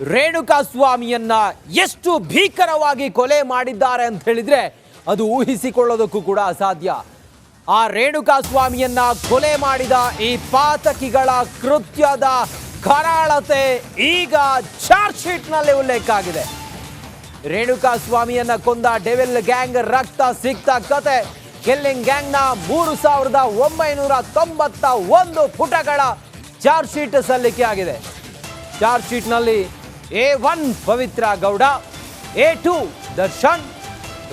ರೇಣುಕಾ ಸ್ವಾಮಿಯನ್ನ ಎಷ್ಟು ಭೀಕರವಾಗಿ ಕೊಲೆ ಮಾಡಿದ್ದಾರೆ ಅಂತ ಹೇಳಿದ್ರೆ ಅದು ಊಹಿಸಿಕೊಳ್ಳೋದಕ್ಕೂ ಕೂಡ ಅಸಾಧ್ಯ. ಆ ರೇಣುಕಾ ಸ್ವಾಮಿಯನ್ನ ಕೊಲೆ ಮಾಡಿದ ಈ ಪಾತಕಿಗಳ ಕೃತ್ಯದ ಕರಾಳತೆ ಈಗ ಚಾರ್ಜ್ ಶೀಟ್ ನಲ್ಲಿ ಉಲ್ಲೇಖ ಆಗಿದೆ. ರೇಣುಕಾ ಸ್ವಾಮಿಯನ್ನ ಕೊಂದ ಡೆವಿಲ್ ಗ್ಯಾಂಗ್ ರಕ್ತ ಸಿಕ್ತ ಕತೆ ಕಿಲ್ಲಿಂಗ್ ಗ್ಯಾಂಗ್ ನ 3991 ಪುಟಗಳ ಚಾರ್ಜ್ ಶೀಟ್ ಸಲ್ಲಿಕೆ ಆಗಿದೆ. ಚಾರ್ಜ್ ಶೀಟ್ ನಲ್ಲಿ A1 ಪವಿತ್ರ ಗೌಡ, A2 ದರ್ಶನ್,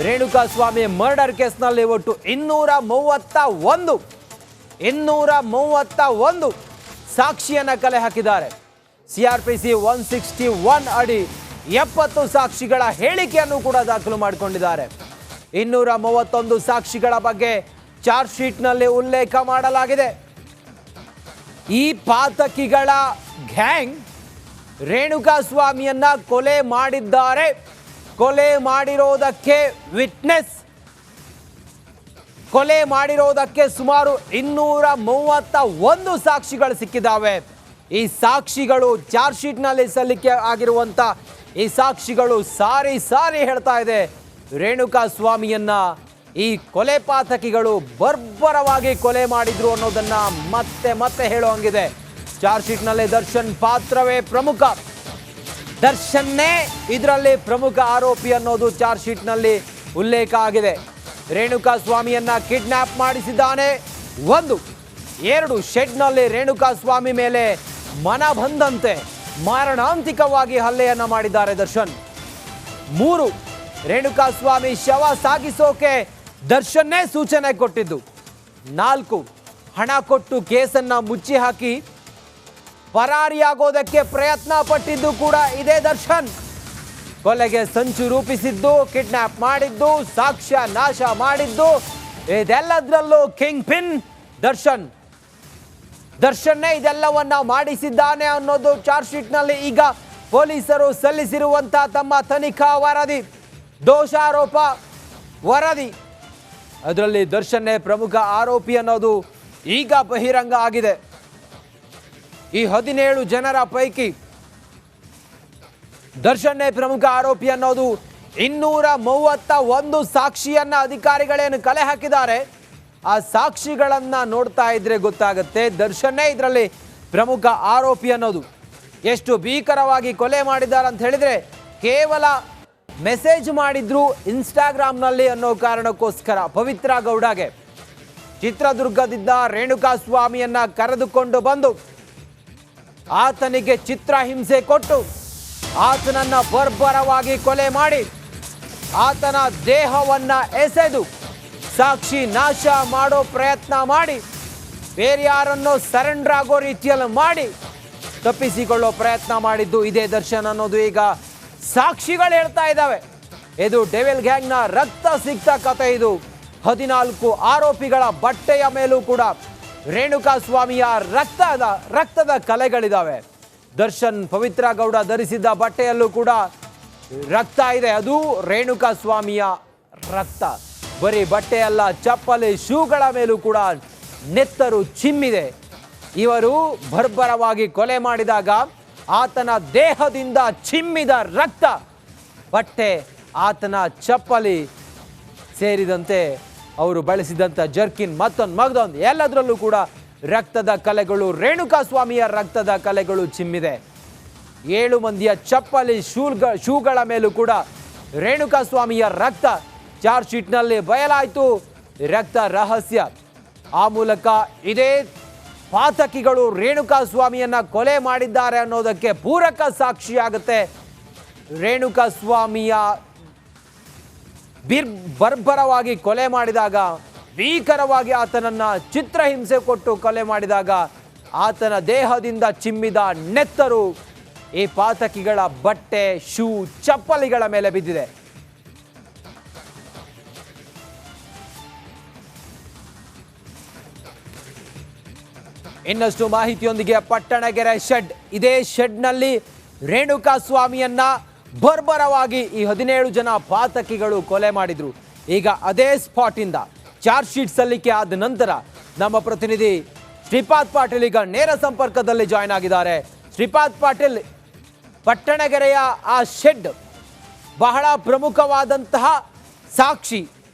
ರೇಣುಕಾ ಸ್ವಾಮಿ ಮರ್ಡರ್ ಕೇಸ್ನಲ್ಲಿ ಒಟ್ಟು 231 ಸಾಕ್ಷಿಯನ್ನ ಕಲೆ ಹಾಕಿದ್ದಾರೆ. CRPC 161 ಅಡಿ 70 ಸಾಕ್ಷಿಗಳ ಹೇಳಿಕೆಯನ್ನು ಕೂಡ ದಾಖಲು ಮಾಡಿಕೊಂಡಿದ್ದಾರೆ. 231 ಸಾಕ್ಷಿಗಳ ಬಗ್ಗೆ ಚಾರ್ಜ್ ಶೀಟ್ನಲ್ಲಿ ಉಲ್ಲೇಖ ಮಾಡಲಾಗಿದೆ. ಈ ಪಾತಕಿಗಳ ಗ್ಯಾಂಗ್ ರೇಣುಕಾ ಸ್ವಾಮಿಯನ್ನ ಕೊಲೆ ಮಾಡಿದ್ದಾರೆ. ಕೊಲೆ ಮಾಡಿರೋದಕ್ಕೆ ವಿಟ್ನೆಸ್, ಕೊಲೆ ಮಾಡಿರೋದಕ್ಕೆ ಸುಮಾರು 231 ಸಾಕ್ಷಿಗಳು ಸಿಕ್ಕಿದ್ದಾವೆ. ಈ ಸಾಕ್ಷಿಗಳು ಚಾರ್ಜ್ ಶೀಟ್ನಲ್ಲಿ ಸಲ್ಲಿಕೆ ಆಗಿರುವಂತ ಈ ಸಾಕ್ಷಿಗಳು ಸಾರಿ ಹೇಳ್ತಾ ಇದೆ ರೇಣುಕಾ ಸ್ವಾಮಿಯನ್ನ ಈ ಕೊಲೆ ಪಾತಕಿಗಳು ಬರ್ಬರವಾಗಿ ಕೊಲೆ ಮಾಡಿದ್ರು ಅನ್ನೋದನ್ನ ಮತ್ತೆ ಹೇಳುವಂಗಿದೆ. ಚಾರ್ಜ್ ಶೀಟ್ನಲ್ಲಿ ದರ್ಶನ್ ಪಾತ್ರವೇ ಪ್ರಮುಖ, ದರ್ಶನ್ನೇ ಇದರಲ್ಲಿ ಪ್ರಮುಖ ಆರೋಪಿ ಅನ್ನೋದು ಚಾರ್ಜ್ ಶೀಟ್ನಲ್ಲಿ ಉಲ್ಲೇಖ ಆಗಿದೆ. ರೇಣುಕಾ ಸ್ವಾಮಿಯನ್ನ ಕಿಡ್ನಾಪ್ ಮಾಡಿಸಿದ್ದಾನೆ. 1, 2 ಶೆಡ್ನಲ್ಲಿ ರೇಣುಕಾ ಸ್ವಾಮಿ ಮೇಲೆ ಮನ ಬಂದಂತೆ ಮಾರಣಾಂತಿಕವಾಗಿ ಹಲ್ಲೆಯನ್ನ ಮಾಡಿದ್ದಾರೆ ದರ್ಶನ್. 3, ರೇಣುಕಾ ಸ್ವಾಮಿ ಶವ ಸಾಗಿಸೋಕೆ ದರ್ಶನ್ನೇ ಸೂಚನೆ ಕೊಟ್ಟಿದ್ದು. 4, ಹಣ ಕೊಟ್ಟು ಕೇಸನ್ನ ಮುಚ್ಚಿ ಹಾಕಿ ಪರಾರಿಯಾಗೋದಕ್ಕೆ ಪ್ರಯತ್ನ ಪಟ್ಟಿದ್ದು ಕೂಡ ಇದೇ ದರ್ಶನ್. ಕೊಲೆಗೆ ಸಂಚು ರೂಪಿಸಿದ್ದು, ಕಿಡ್ನಾಪ್ ಮಾಡಿದ್ದು, ಸಾಕ್ಷ್ಯ ನಾಶ ಮಾಡಿದ್ದು, ಇದೆಲ್ಲದರಲ್ಲೂ ಕಿಂಗ್ ಪಿನ್ ದರ್ಶನ್ನೇ ಇದೆಲ್ಲವನ್ನ ಮಾಡಿಸಿದ್ದಾನೆ ಅನ್ನೋದು ಚಾರ್ಜ್ ಶೀಟ್ನಲ್ಲಿ ಈಗ ಪೊಲೀಸರು ಸಲ್ಲಿಸಿರುವಂತಹ ತಮ್ಮ ತನಿಖಾ ವರದಿ, ದೋಷಾರೋಪ ವರದಿ, ಅದರಲ್ಲಿ ದರ್ಶನ್ನೇ ಪ್ರಮುಖ ಆರೋಪಿ ಅನ್ನೋದು ಈಗ ಬಹಿರಂಗ ಆಗಿದೆ. ಈ 17 ಜನರ ಪೈಕಿ ದರ್ಶನ್ನೇ ಪ್ರಮುಖ ಆರೋಪಿ ಅನ್ನೋದು 231 ಸಾಕ್ಷಿಯನ್ನ ಅಧಿಕಾರಿಗಳೇನು ಕಲೆ ಹಾಕಿದ್ದಾರೆ. ಆ ಸಾಕ್ಷಿಗಳನ್ನ ನೋಡ್ತಾ ಇದ್ರೆ ಗೊತ್ತಾಗುತ್ತೆ ದರ್ಶನ್ನೇ ಇದರಲ್ಲಿ ಪ್ರಮುಖ ಆರೋಪಿ ಅನ್ನೋದು. ಎಷ್ಟು ಭೀಕರವಾಗಿ ಕೊಲೆ ಮಾಡಿದ್ದಾರೆ ಅಂತ ಹೇಳಿದ್ರೆ ಕೇವಲ ಮೆಸೇಜ್ ಮಾಡಿದ್ರು ಇನ್ಸ್ಟಾಗ್ರಾಮ್ನಲ್ಲಿ ಅನ್ನೋ ಕಾರಣಕ್ಕೋಸ್ಕರ ಪವಿತ್ರ ಗೌಡಗೆ ಚಿತ್ರದುರ್ಗದಿಂದ ರೇಣುಕಾ ಸ್ವಾಮಿಯನ್ನ ಕರೆದುಕೊಂಡು ಬಂದು ಆತನಿಗೆ ಚಿತ್ರಹಿಂಸೆ ಕೊಟ್ಟು ಆತನನ್ನ ಬರ್ಬರವಾಗಿ ಕೊಲೆ ಮಾಡಿ ಆತನ ದೇಹವನ್ನ ಎಸೆದು ಸಾಕ್ಷಿ ನಾಶ ಮಾಡೋ ಪ್ರಯತ್ನ ಮಾಡಿ ಬೇರ್ಯಾರನ್ನೋ ಸರೆಂಡರ್ ಆಗೋ ರೀತಿಯಲ್ಲಿ ಮಾಡಿ ತಪ್ಪಿಸಿಕೊಳ್ಳೋ ಪ್ರಯತ್ನ ಮಾಡಿದ್ದು ಇದೇ ದರ್ಶನ್ ಅನ್ನೋದು ಈಗ ಸಾಕ್ಷಿಗಳು ಹೇಳ್ತಾ ಇದ್ದಾವೆ. ಇದು ಡೆವಿಲ್ ಗ್ಯಾಂಗ್ನ ರಕ್ತ ಸಿಕ್ತ ಕಥೆ. ಇದು 14 ಆರೋಪಿಗಳ ಬಟ್ಟೆಯ ಮೇಲೂ ಕೂಡ ರೇಣುಕಾ ಸ್ವಾಮಿಯ ರಕ್ತದ ಕಲೆಗಳಿದ್ದಾವೆ. ದರ್ಶನ್ ಪವಿತ್ರ ಗೌಡ ಧರಿಸಿದ್ದ ಬಟ್ಟೆಯಲ್ಲೂ ಕೂಡ ರಕ್ತ ಇದೆ, ಅದು ರೇಣುಕಾ ಸ್ವಾಮಿಯ ರಕ್ತ. ಬರೀ ಬಟ್ಟೆಯಲ್ಲ, ಚಪ್ಪಲಿ, ಶೂಗಳ ಮೇಲೂ ಕೂಡ ನೆತ್ತರು ಚಿಮ್ಮಿದೆ. ಇವರು ಬರ್ಬರವಾಗಿ ಕೊಲೆ ಮಾಡಿದಾಗ ಆತನ ದೇಹದಿಂದ ಚಿಮ್ಮಿದ ರಕ್ತ, ಬಟ್ಟೆ, ಆತನ ಚಪ್ಪಲಿ ಸೇರಿದಂತೆ ಅವರು ಬಳಸಿದಂಥ ಜರ್ಕಿನ್ ಮಗದೊಂದು ಎಲ್ಲದರಲ್ಲೂ ಕೂಡ ರಕ್ತದ ಕಲೆಗಳು, ರೇಣುಕಾ ಸ್ವಾಮಿಯ ರಕ್ತದ ಕಲೆಗಳು ಚಿಮ್ಮಿದೆ. 7 ಮಂದಿಯ ಚಪ್ಪಲಿ, ಶೂಗಳ ಮೇಲೂ ಕೂಡ ರೇಣುಕಾ ಸ್ವಾಮಿಯ ರಕ್ತ. ಚಾರ್ಜ್ ಶೀಟ್ನಲ್ಲಿ ಬಯಲಾಯಿತು ರಕ್ತ ರಹಸ್ಯ. ಆ ಮೂಲಕ ಇದೇ ಪಾತಕಿಗಳು ರೇಣುಕಾ ಸ್ವಾಮಿಯನ್ನ ಕೊಲೆ ಮಾಡಿದ್ದಾರೆ ಅನ್ನೋದಕ್ಕೆ ಪೂರಕ ಸಾಕ್ಷಿಯಾಗುತ್ತೆ. ರೇಣುಕಾ ಸ್ವಾಮಿಯ ಬರ್ಬರವಾಗಿ ಕೊಲೆ ಮಾಡಿದಾಗ, ಭೀಕರವಾಗಿ ಆತನನ್ನ ಚಿತ್ರಹಿಂಸೆ ಕೊಟ್ಟು ಕೊಲೆ ಮಾಡಿದಾಗ ಆತನ ದೇಹದಿಂದ ಚಿಮ್ಮಿದ ನೆತ್ತರು ಈ ಪಾತಕಿಗಳ ಬಟ್ಟೆ, ಶೂ, ಚಪ್ಪಲಿಗಳ ಮೇಲೆ ಬಿದ್ದಿದೆ. ಇನ್ನಷ್ಟು ಮಾಹಿತಿಯೊಂದಿಗೆ ಪಟ್ಟಣಗೆರೆ ಶೆಡ್, ಇದೇ ಶೆಡ್ನಲ್ಲಿ ರೇಣುಕಾ ಸ್ವಾಮಿಯನ್ನ ಬರ್ಬರವಾಗಿ ಈ 17 ಜನ ಪಾತಕಿಗಳು ಕೊಲೆ ಮಾಡಿದ್ರು. ಈಗ ಅದೇ ಸ್ಪಾಟ್ ಇಂದ ಚಾರ್ಜ್ ಶೀಟ್ ಸಲ್ಲಿಕೆ ಆದ ನಂತರ ನಮ್ಮ ಪ್ರತಿನಿಧಿ ಶ್ರೀಪಾದ್ ಪಾಟೀಲ್ ಈಗ ನೇರ ಸಂಪರ್ಕದಲ್ಲಿ ಜಾಯ್ನ್ ಆಗಿದ್ದಾರೆ. ಶ್ರೀಪಾದ್ ಪಾಟೀಲ್, ಪಟ್ಟಣಗೆರೆಯ ಆ ಶೆಡ್ ಬಹಳ ಪ್ರಮುಖವಾದಂತಹ ಸಾಕ್ಷಿ.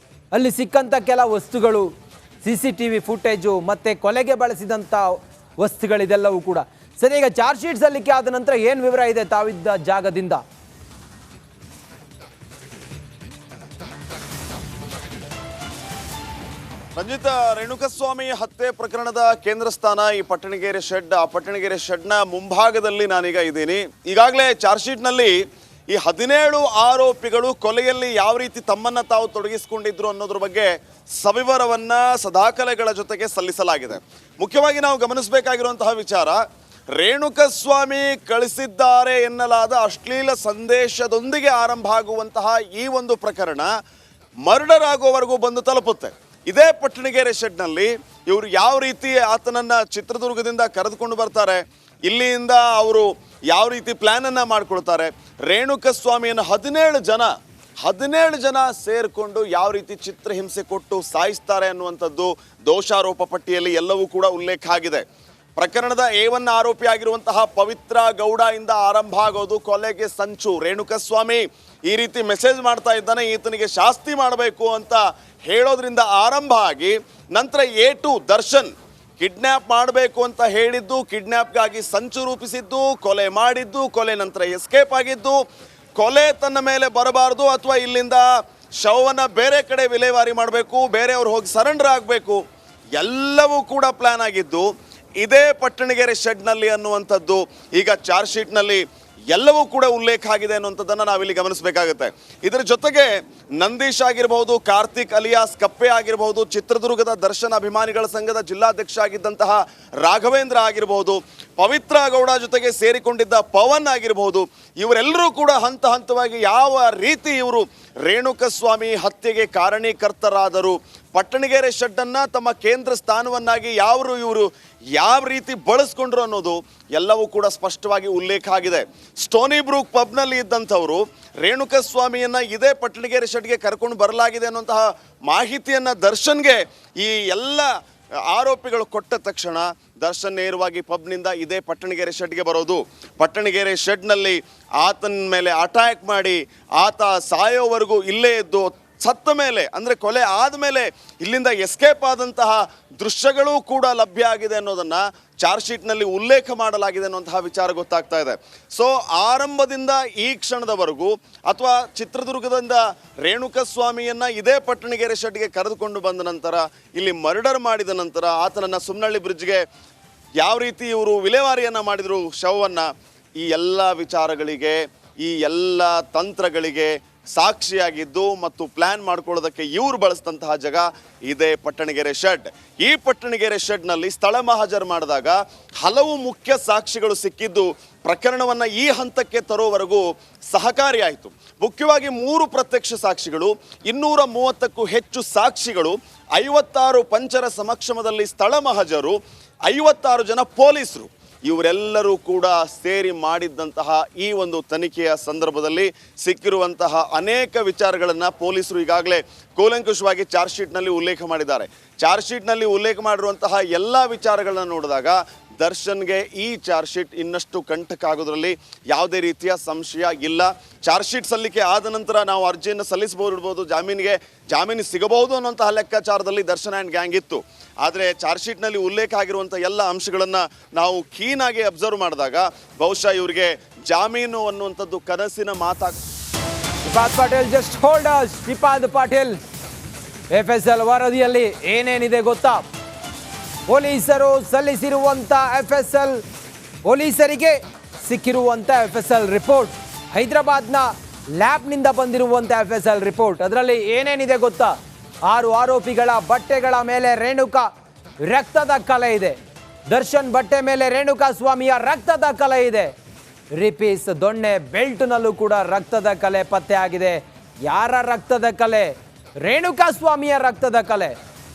ಅಲ್ಲಿ ಸಿಕ್ಕಂಥ ಕೆಲ ವಸ್ತುಗಳು, CCTV ಫುಟೇಜು ಮತ್ತು ಕೊಲೆಗೆ ಬಳಸಿದಂಥ ವಸ್ತುಗಳಿದೆಲ್ಲವೂ ಕೂಡ. ಸರಿ, ಈಗ ಚಾರ್ಜ್ ಶೀಟ್ ಸಲ್ಲಿಕೆ ಆದ ನಂತರ ಏನು ವಿವರ ಇದೆ ತಾವಿದ್ದ ಜಾಗದಿಂದ? ರಂಜಿತ್, ರೇಣುಕಸ್ವಾಮಿ ಹತ್ಯೆ ಪ್ರಕರಣದ ಕೇಂದ್ರ ಸ್ಥಾನ ಈ ಪಟ್ಟಣಗೆರೆ ಶೆಡ್. ಆ ಪಟ್ಟಣಗೆರೆ ಶೆಡ್ನ ಮುಂಭಾಗದಲ್ಲಿ ನಾನೀಗ ಇದ್ದೀನಿ. ಈಗಾಗಲೇ ಚಾರ್ಜ್ ಶೀಟ್ನಲ್ಲಿ ಈ 17 ಆರೋಪಿಗಳು ಕೊಲೆಯಲ್ಲಿ ಯಾವ ರೀತಿ ತಮ್ಮನ್ನ ತಾವು ತೊಡಗಿಸಿಕೊಂಡಿದ್ರು ಅನ್ನೋದ್ರ ಬಗ್ಗೆ ಸವಿವರವನ್ನ ದಾಖಲೆಗಳ ಜೊತೆಗೆ ಸಲ್ಲಿಸಲಾಗಿದೆ. ಮುಖ್ಯವಾಗಿ ನಾವು ಗಮನಿಸಬೇಕಾಗಿರುವಂತಹ ವಿಚಾರ, ರೇಣುಕಸ್ವಾಮಿ ಕಳಿಸಿದ್ದಾರೆ ಎನ್ನಲಾದ ಅಶ್ಲೀಲ ಸಂದೇಶದೊಂದಿಗೆ ಆರಂಭ ಆಗುವಂತಹ ಈ ಒಂದು ಪ್ರಕರಣ ಮರ್ಡರ್ ಆಗುವವರೆಗೂ ಬಂದು ತಲುಪುತ್ತೆ. ಇದೇ ಪಟ್ಟಣಗೆರೆ ಶೆಡ್ನಲ್ಲಿ ಇವರು ಯಾವ ರೀತಿ ಆತನನ್ನ ಚಿತ್ರದುರ್ಗದಿಂದ ಕರೆದುಕೊಂಡು ಬರ್ತಾರೆ, ಇಲ್ಲಿಂದ ಅವರು ಯಾವ ರೀತಿ ಪ್ಲಾನ್ ಅನ್ನ ಮಾಡ್ಕೊಳ್ತಾರೆ, ರೇಣುಕಸ್ವಾಮಿಯನ್ನು 17 ಜನ ಸೇರ್ಕೊಂಡು ಯಾವ ರೀತಿ ಚಿತ್ರಹಿಂಸೆ ಕೊಟ್ಟು ಸಾಯಿಸ್ತಾರೆ ಅನ್ನುವಂಥದ್ದು ದೋಷಾರೋಪ ಪಟ್ಟಿಯಲ್ಲಿ ಎಲ್ಲವೂ ಕೂಡ ಉಲ್ಲೇಖ ಆಗಿದೆ. ಪ್ರಕರಣದ A1 ಆರೋಪಿ ಆಗಿರುವಂತಹ ಪವಿತ್ರ ಗೌಡ ಇಂದ ಆರಂಭ ಆಗೋದು ಕೊಲೆಗೆ ಸಂಚು. ರೇಣುಕಸ್ವಾಮಿ ಈ ರೀತಿ ಮೆಸೇಜ್ ಮಾಡ್ತಾ ಇದ್ದಾನೆ, ಈತನಿಗೆ ಶಾಸ್ತಿ ಮಾಡಬೇಕು ಅಂತ ಹೇಳೋದ್ರಿಂದ ಆರಂಭ ಆಗಿ ನಂತರ A2 ದರ್ಶನ್ ಕಿಡ್ನ್ಯಾಪ್ ಮಾಡಬೇಕು ಅಂತ ಹೇಳಿದ್ದು, ಕಿಡ್ನ್ಯಾಪ್ಗಾಗಿ ಸಂಚು ರೂಪಿಸಿದ್ದು, ಕೊಲೆ ಮಾಡಿದ್ದು, ಕೊಲೆ ನಂತರ ಎಸ್ಕೇಪ್ ಆಗಿದ್ದು, ಕೊಲೆ ತನ್ನ ಮೇಲೆ ಬರಬಾರ್ದು ಅಥವಾ ಇಲ್ಲಿಂದ ಶವವನ್ನು ಬೇರೆ ಕಡೆ ವಿಲೇವಾರಿ ಮಾಡಬೇಕು, ಬೇರೆಯವರು ಹೋಗಿ ಸರೆಂಡರ್ ಆಗಬೇಕು, ಎಲ್ಲವೂ ಕೂಡ ಪ್ಲಾನ್ ಆಗಿದ್ದು ಇದೇ ಪಟ್ಟಣಗೆರೆ ಶೆಡ್ನಲ್ಲಿ ಅನ್ನುವಂಥದ್ದು ಈಗ ಚಾರ್ಜ್ ಶೀಟ್ನಲ್ಲಿ ಎಲ್ಲವೂ ಕೂಡ ಉಲ್ಲೇಖ ಆಗಿದೆ ಅನ್ನುವಂಥದ್ದನ್ನು ನಾವಿಲ್ಲಿ ಗಮನಿಸಬೇಕಾಗುತ್ತೆ. ಇದರ ಜೊತೆಗೆ ನಂದೀಶ್ ಆಗಿರಬಹುದು, ಕಾರ್ತಿಕ್ ಅಲಿಯಾಸ್ ಕಪ್ಪೆ ಆಗಿರಬಹುದು, ಚಿತ್ರದುರ್ಗದ ದರ್ಶನ್ ಅಭಿಮಾನಿಗಳ ಸಂಘದ ಜಿಲ್ಲಾಧ್ಯಕ್ಷ ಆಗಿದ್ದಂತಹ ರಾಘವೇಂದ್ರ ಆಗಿರಬಹುದು, ಪವಿತ್ರ ಗೌಡ ಜೊತೆಗೆ ಸೇರಿಕೊಂಡಿದ್ದ ಪವನ್ ಆಗಿರಬಹುದು, ಇವರೆಲ್ಲರೂ ಕೂಡ ಹಂತ ಹಂತವಾಗಿ ಯಾವ ರೀತಿ ಇವರು ರೇಣುಕಸ್ವಾಮಿ ಹತ್ಯೆಗೆ ಕಾರಣೀಕರ್ತರಾದರು, ಪಟ್ಟಣಗೆರೆ ಶೆಡ್ಡನ್ನು ತಮ್ಮ ಕೇಂದ್ರ ಸ್ಥಾನವನ್ನಾಗಿ ಇವರು ಯಾವ ರೀತಿ ಬಳಸ್ಕೊಂಡ್ರು ಅನ್ನೋದು ಎಲ್ಲವೂ ಕೂಡ ಸ್ಪಷ್ಟವಾಗಿ ಉಲ್ಲೇಖ ಆಗಿದೆ. ಸ್ಟೋನಿ ಬ್ರೂಕ್ ಪಬ್ನಲ್ಲಿ ಇದ್ದಂಥವರು ರೇಣುಕಸ್ವಾಮಿಯನ್ನ ಇದೇ ಪಟ್ಟಣಗೆರೆ ಶೆಡ್ಗೆ ಕರ್ಕೊಂಡು ಬರಲಾಗಿದೆ ಅನ್ನುವಂತಹ ಮಾಹಿತಿಯನ್ನು ದರ್ಶನ್ಗೆ ಈ ಎಲ್ಲ ಆರೋಪಿಗಳು ಕೊಟ್ಟ ತಕ್ಷಣ ದರ್ಶನ್ ನೇರವಾಗಿ ಪಬ್ನಿಂದ ಇದೇ ಪಟ್ಟಣಗೆರೆ ಶೆಡ್ಗೆ ಬರೋದು. ಪಟ್ಟಣಗೆರೆ ಶೆಡ್ನಲ್ಲಿ ಆತನ ಮೇಲೆ ಅಟ್ಯಾಕ್ ಮಾಡಿ ಆತ ಸಾಯೋವರೆಗೂ ಇಲ್ಲೇ ಇದ್ದು, ಸತ್ತ ಮೇಲೆ ಅಂದರೆ ಕೊಲೆ ಆದಮೇಲೆ ಇಲ್ಲಿಂದ ಎಸ್ಕೇಪ್ ಆದಂತಹ ದೃಶ್ಯಗಳೂ ಕೂಡ ಲಭ್ಯ ಆಗಿದೆ ಅನ್ನೋದನ್ನು ಚಾರ್ಜ್ ಶೀಟ್ನಲ್ಲಿ ಉಲ್ಲೇಖ ಮಾಡಲಾಗಿದೆ ಅನ್ನುವಂತಹ ವಿಚಾರ ಗೊತ್ತಾಗ್ತಾ ಇದೆ. ಸೊ ಆರಂಭದಿಂದ ಈ ಕ್ಷಣದವರೆಗೂ ಅಥವಾ ಚಿತ್ರದುರ್ಗದಿಂದ ರೇಣುಕಸ್ವಾಮಿಯನ್ನು ಇದೇ ಪಟ್ಟಣಗೆರೆ ಶೆಡ್ಗೆ ಕರೆದುಕೊಂಡು ಬಂದ ನಂತರ ಇಲ್ಲಿ ಮರ್ಡರ್ ಮಾಡಿದ ನಂತರ ಆತನನ್ನು ಸುಮ್ನಹಳ್ಳಿ ಬ್ರಿಡ್ಜ್ಗೆ ಯಾವ ರೀತಿ ಇವರು ವಿಲೇವಾರಿಯನ್ನು ಮಾಡಿದರು ಶವವನ್ನು, ಈ ಎಲ್ಲ ವಿಚಾರಗಳಿಗೆ, ಈ ಎಲ್ಲ ತಂತ್ರಗಳಿಗೆ ಸಾಕ್ಷಿಯಾಗಿದ್ದು ಮತ್ತು ಪ್ಲಾನ್ ಮಾಡ್ಕೊಳ್ಳೋದಕ್ಕೆ ಇವರು ಬಳಸಿದಂತಹ ಜಾಗ ಇದೇ ಪಟ್ಟಣಗೆರೆ ಶೆಡ್. ಈ ಪಟ್ಟಣಗೆರೆ ಶೆಡ್ನಲ್ಲಿ ಸ್ಥಳ ಮಹಾಜರು ಮಾಡಿದಾಗ ಹಲವು ಮುಖ್ಯ ಸಾಕ್ಷಿಗಳು ಸಿಕ್ಕಿದ್ದು ಪ್ರಕರಣವನ್ನು ಈ ಹಂತಕ್ಕೆ ತರೋವರೆಗೂ ಸಹಕಾರಿಯಾಯಿತು. ಮುಖ್ಯವಾಗಿ 3 ಪ್ರತ್ಯಕ್ಷ ಸಾಕ್ಷಿಗಳು, 230ಕ್ಕೂ ಹೆಚ್ಚು ಸಾಕ್ಷಿಗಳು, 56 ಪಂಚರ ಸಮಕ್ಷಮದಲ್ಲಿ ಸ್ಥಳ ಮಹಾಜರು, 56 ಜನ ಪೊಲೀಸರು, ಇವರೆಲ್ಲರೂ ಕೂಡ ಸೇರಿ ಮಾಡಿದ್ದಂತಹ ಈ ಒಂದು ತನಿಖೆಯ ಸಂದರ್ಭದಲ್ಲಿ ಸಿಕ್ಕಿರುವಂತಹ ಅನೇಕ ವಿಚಾರಗಳನ್ನು ಪೊಲೀಸರು ಈಗಾಗಲೇ ಕೂಲಂಕುಷವಾಗಿ ಚಾರ್ಜ್ ಶೀಟ್ನಲ್ಲಿ ಉಲ್ಲೇಖ ಮಾಡಿದ್ದಾರೆ. ಚಾರ್ಜ್ ಶೀಟ್ನಲ್ಲಿ ಉಲ್ಲೇಖ ಮಾಡಿರುವಂತಹ ಎಲ್ಲ ವಿಚಾರಗಳನ್ನ ನೋಡಿದಾಗ ದರ್ಶನ್ಗೆ ಈ ಚಾರ್ಜ್ ಶೀಟ್ ಇನ್ನಷ್ಟು ಕಂಟಕ ಆಗೋದ್ರಲ್ಲಿ ಯಾವುದೇ ರೀತಿಯ ಸಂಶಯ ಇಲ್ಲ. ಚಾರ್ಜ್ ಶೀಟ್ ಸಲ್ಲಿಕೆ ಆದ ನಂತರ ನಾವು ಅರ್ಜಿಯನ್ನು ಸಲ್ಲಿಸಬಹುದು, ಜಾಮೀನು ಸಿಗಬಹುದು ಅನ್ನುವಂತಹ ಲೆಕ್ಕಾಚಾರದಲ್ಲಿ ದರ್ಶನ್ ಆ್ಯಂಡ್ ಗ್ಯಾಂಗ್ ಇತ್ತು. ಆದರೆ ಚಾರ್ಜ್ ಶೀಟ್ನಲ್ಲಿ ಉಲ್ಲೇಖ ಆಗಿರುವಂಥ ಎಲ್ಲ ಅಂಶಗಳನ್ನು ನಾವು ಕೀನಾಗಿ ಅಬ್ಸರ್ವ್ ಮಾಡಿದಾಗ ಬಹುಶಃ ಇವರಿಗೆ ಜಾಮೀನು ಅನ್ನುವಂಥದ್ದು ಕನಸಿನ Patil just hold Shripad Patil, FSL ವರದಿಯಲ್ಲಿ ಏನೇನಿದೆ ಗೊತ್ತಾ? ಪೊಲೀಸರು ಸಲ್ಲಿಸಿರುವಂಥ FSL, ಪೊಲೀಸರಿಗೆ ಸಿಕ್ಕಿರುವಂಥ FSL ರಿಪೋರ್ಟ್, ಹೈದರಾಬಾದ್ನ ಲ್ಯಾಬ್ನಿಂದ ಬಂದಿರುವಂಥ FSL ರಿಪೋರ್ಟ್, ಅದರಲ್ಲಿ ಏನೇನಿದೆ ಗೊತ್ತಾ? 6 ಆರೋಪಿಗಳ ಬಟ್ಟೆಗಳ ಮೇಲೆ ರೇಣುಕಾ ರಕ್ತದ ಕಲೆ ಇದೆ. ದರ್ಶನ್ ಬಟ್ಟೆ ಮೇಲೆ ರೇಣುಕಾ ಸ್ವಾಮಿಯ ರಕ್ತದ ಕಲೆ ಇದೆ. ರಿಪೀಸ್ ದೊಣ್ಣೆ ಬೆಲ್ಟ್ನಲ್ಲೂ ಕೂಡ ರಕ್ತದ ಕಲೆ ಪತ್ತೆ ಆಗಿದೆ. ಯಾರ ರಕ್ತದ ಕಲೆ? ರೇಣುಕಾ ಸ್ವಾಮಿಯ ರಕ್ತದ ಕಲೆ.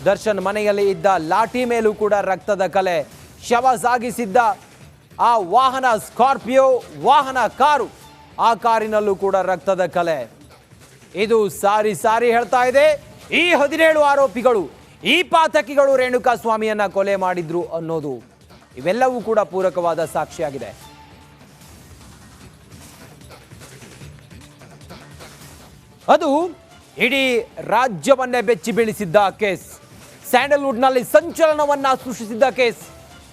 ದರ್ಶನ್ ಮನೆಯಲ್ಲಿ ಇದ್ದ ಲಾಠಿ ಮೇಲೂ ಕೂಡ ರಕ್ತದ ಕಲೆ. ಶವ ಸಾಗಿಸಿದ್ದ ಆ ವಾಹನ ಸ್ಕಾರ್ಪಿಯೋ ವಾಹನ ಕಾರು, ಆ ಕಾರಿನಲ್ಲೂ ಕೂಡ ರಕ್ತದ ಕಲೆ. ಇದು ಸಾರಿ ಹೇಳ್ತಾ ಇದೆ ಈ 17 ಆರೋಪಿಗಳು, ಈ ಪಾತಕಿಗಳು ರೇಣುಕಾ ಸ್ವಾಮಿಯನ್ನ ಕೊಲೆ ಮಾಡಿದ್ರು ಅನ್ನೋದು. ಇವೆಲ್ಲವೂ ಕೂಡ ಪೂರಕವಾದ ಸಾಕ್ಷಿಯಾಗಿದೆ. ಅದು ಇಡೀ ರಾಜ್ಯವನ್ನೇ ಬೆಚ್ಚಿ ಬೀಳಿಸಿದ್ದ ಕೇಸ್, ಸ್ಯಾಂಡಲ್ವುಡ್ನಲ್ಲಿ ಸಂಚಲನವನ್ನ ಸೃಷ್ಟಿಸಿದ್ದ ಕೇಸ್.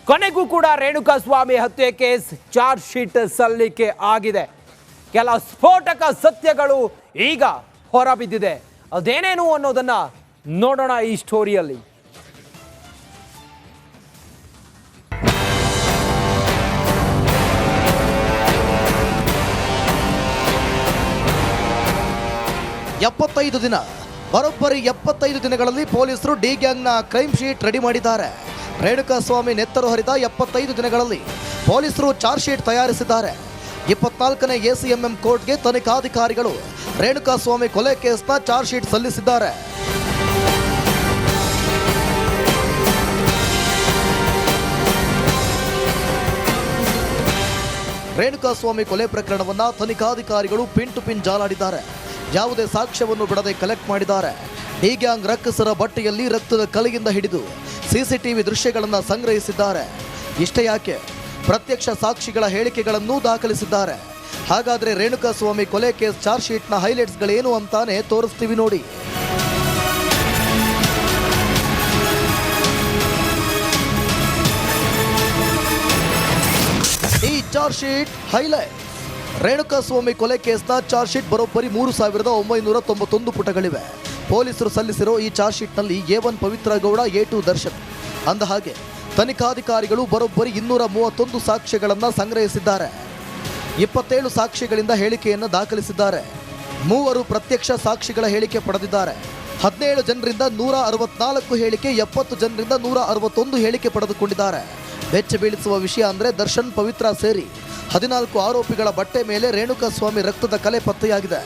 ಕೊನೆಗೂ ಕೂಡ ರೇಣುಕಾಸ್ವಾಮಿ ಹತ್ಯೆ ಕೇಸ್ ಚಾರ್ಜ್ ಶೀಟ್ ಸಲ್ಲಿಕೆ ಆಗಿದೆ. ಕೆಲ ಸ್ಫೋಟಕ ಸತ್ಯಗಳು ಈಗ ಹೊರಬಿದ್ದಿದೆ. ಅದೇನೇನು ಅನ್ನೋದನ್ನ ನೋಡೋಣ ಈ ಸ್ಟೋರಿಯಲ್ಲಿ. ಬರೋಬ್ಬರಿ 75 ದಿನಗಳಲ್ಲಿ ಪೊಲೀಸರು ಡಿ ಗ್ಯಾಂಗ್ನ ಕ್ರೈಮ್ ಶೀಟ್ ರೆಡಿ ಮಾಡಿದ್ದಾರೆ. ರೇಣುಕಾಸ್ವಾಮಿ ನೆತ್ತರು ಹರಿದ 75 ದಿನಗಳಲ್ಲಿ ಪೊಲೀಸರು ಚಾರ್ಜ್ ಶೀಟ್ ತಯಾರಿಸಿದ್ದಾರೆ. 24ನೇ ACMM ಕೋರ್ಟ್ಗೆ ತನಿಖಾಧಿಕಾರಿಗಳು ರೇಣುಕಾಸ್ವಾಮಿ ಕೊಲೆ ಕೇಸ್ನ ಚಾರ್ಜ್ ಶೀಟ್ ಸಲ್ಲಿಸಿದ್ದಾರೆ. ರೇಣುಕಾಸ್ವಾಮಿ ಕೊಲೆ ಪ್ರಕರಣವನ್ನ ತನಿಖಾಧಿಕಾರಿಗಳು ಪಿನ್ ಟು ಪಿನ್ ಜಾಲಾಡಿದ್ದಾರೆ. ಯಾವುದೇ ಸಾಕ್ಷ್ಯವನ್ನು ಬಿಡದೆ ಕಲೆಕ್ಟ್ ಮಾಡಿದ್ದಾರೆ. ಡಿ ಗ್ಯಾಂಗ್ ರಕ್ಕಸರ ಬಟ್ಟೆಯಲ್ಲಿ ರಕ್ತದ ಕಲೆಯಿಂದ ಹಿಡಿದು CCTV ದೃಶ್ಯಗಳನ್ನು ಸಂಗ್ರಹಿಸಿದ್ದಾರೆ. ಇಷ್ಟೇ ಯಾಕೆ, ಪ್ರತ್ಯಕ್ಷ ಸಾಕ್ಷಿಗಳ ಹೇಳಿಕೆಗಳನ್ನು ದಾಖಲಿಸಿದ್ದಾರೆ. ಹಾಗಾದ್ರೆ ರೇಣುಕಾಸ್ವಾಮಿ ಕೊಲೆ ಕೇಸ್ ಚಾರ್ಜ್ ಶೀಟ್ನ ಹೈಲೈಟ್ಸ್ಗಳೇನು ಅಂತಾನೆ ತೋರಿಸ್ತೀವಿ ನೋಡಿ. ಈ ಚಾರ್ಜ್ ಶೀಟ್ ಹೈಲೈಟ್. ರೇಣುಕಾಸ್ವಾಮಿ ಕೊಲೆ ಕೇಸ್ನ ಚಾರ್ಜ್ ಶೀಟ್ ಬರೋಬ್ಬರಿ 3991 ಪುಟಗಳಿವೆ. ಪೊಲೀಸರು ಸಲ್ಲಿಸಿರೋ ಈ ಚಾರ್ಜ್ ಶೀಟ್ನಲ್ಲಿ A1 ಪವಿತ್ರ ಗೌಡ, A2 ದರ್ಶನ್ ಅಂದ ಹಾಗೆ ತನಿಖಾಧಿಕಾರಿಗಳು ಬರೋಬ್ಬರಿ 231 ಸಾಕ್ಷ್ಯಗಳನ್ನು ಸಂಗ್ರಹಿಸಿದ್ದಾರೆ. 27 ಸಾಕ್ಷಿಗಳಿಂದ ಹೇಳಿಕೆಯನ್ನು ದಾಖಲಿಸಿದ್ದಾರೆ. 3 ಪ್ರತ್ಯಕ್ಷ ಸಾಕ್ಷಿಗಳ ಹೇಳಿಕೆ ಪಡೆದಿದ್ದಾರೆ. 17 ಜನರಿಂದ 164 ಹೇಳಿಕೆ, 70 ಜನರಿಂದ 161 ಹೇಳಿಕೆ ಪಡೆದುಕೊಂಡಿದ್ದಾರೆ. ಬೆಚ್ಚ ಬೀಳಿಸುವ ವಿಷಯ ಅಂದರೆ ದರ್ಶನ್, ಪವಿತ್ರ ಸೇರಿ 14 ಆರೋಪಿಗಳ ಬಟ್ಟೆ ಮೇಲೆ ರೇಣುಕಾಸ್ವಾಮಿ ರಕ್ತದ ಕಲೆ ಪತ್ತೆಯಾಗಿದೆ.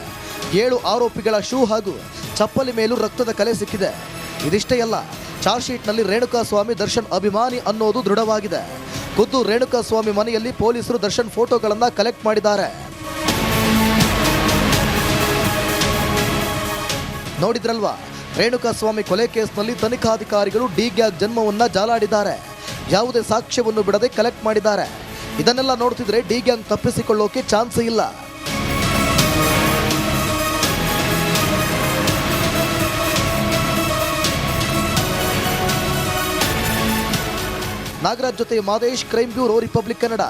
7 ಆರೋಪಿಗಳ ಶೂ ಹಾಗೂ ಚಪ್ಪಲಿ ಮೇಲೂ ರಕ್ತದ ಕಲೆ ಸಿಕ್ಕಿದೆ. ಇದಿಷ್ಟೇ ಅಲ್ಲ, ಚಾರ್ಜ್ ಶೀಟ್ನಲ್ಲಿ ರೇಣುಕಾಸ್ವಾಮಿ ದರ್ಶನ್ ಅಭಿಮಾನಿ ಅನ್ನೋದು ದೃಢವಾಗಿದೆ. ಖುದ್ದು ರೇಣುಕಾಸ್ವಾಮಿ ಮನೆಯಲ್ಲಿ ಪೊಲೀಸರು ದರ್ಶನ್ ಫೋಟೋಗಳನ್ನು ಕಲೆಕ್ಟ್ ಮಾಡಿದ್ದಾರೆ. ನೋಡಿದ್ರಲ್ವಾ, ರೇಣುಕಾಸ್ವಾಮಿ ಕೊಲೆ ಕೇಸ್ನಲ್ಲಿ ತನಿಖಾಧಿಕಾರಿಗಳು ಡಿ ಗ್ಯಾಂಗ್ ಜನ್ಮವನ್ನ ಜಾಲಾಡಿದ್ದಾರೆ. ಯಾವುದೇ ಸಾಕ್ಷ್ಯವನ್ನು ಬಿಡದೆ ಕಲೆಕ್ಟ್ ಮಾಡಿದ್ದಾರೆ. ಇದನ್ನೆಲ್ಲ ನೋಡ್ತಿದ್ರೆ ಡಿ ಗ್ಯಾಂಗ್ ತಪ್ಪಿಸಿಕೊಳ್ಳೋಕೆ ಚಾನ್ಸ್ ಇಲ್ಲ. ನಾಗರಾಜ್ ಜೊತೆ Madesh, crime bureau, republic Kannada.